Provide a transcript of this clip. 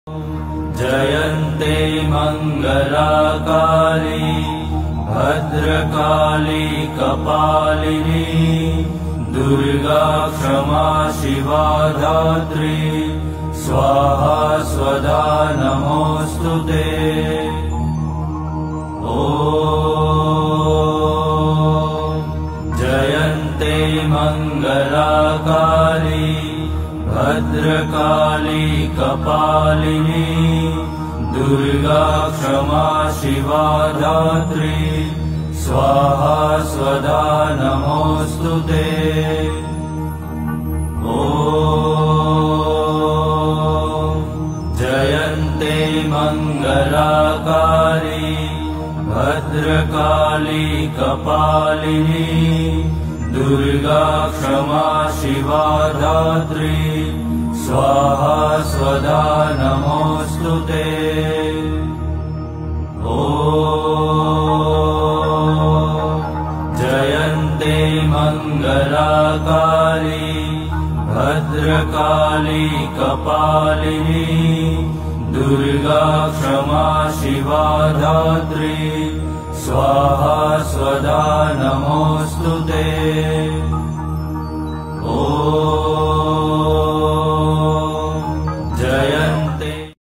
जयन्ते मङ्गलाकाली भद्रकाली कपालिनी दुर्गा क्षमा शिवा धात्री स्वाहा स्वधा नमोऽस्तुते। ॐ जयन्ते मङ्गलाकाली भद्रकाली कपालिनी दुर्गा क्षमा शिवा धात्री स्वाहा स्वधा नमोऽस्तुते। ॐ जयन्ते मङ्गलाकाली भद्रकाली कपालिनी दुर्गा क्षमा शिवा धात्री स्वाहा स्वधा नमोऽस्तुते। ॐ जयन्ते मङ्गलाकाली भद्रकाली कपालिनी दुर्गा क्षमा शिवा धात्री स्वाहा स्वधा नमोऽस्तुते। ॐ